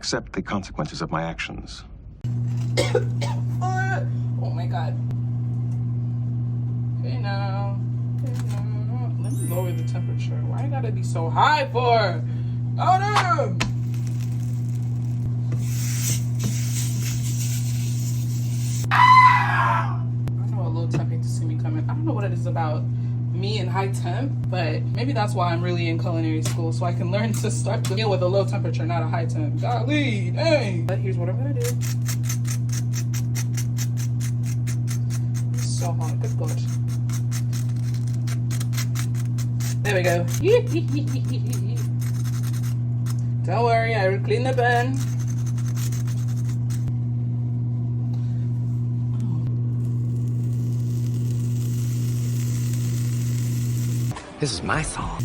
accept the consequences of my actions. Oh my god. Hey now. Hey now. Let me lower the temperature. Why I gotta be so high for? Oh no! I know a low temp hate to see me coming. I don't know what it is about me and high temp, but maybe that's why I'm really in culinary school, so I can learn to start to deal with a low temperature, not a high temp. Golly, dang. But here's what I'm gonna do. It's so hot, good God. There we go. Don't worry, I will clean the pan. This is my song.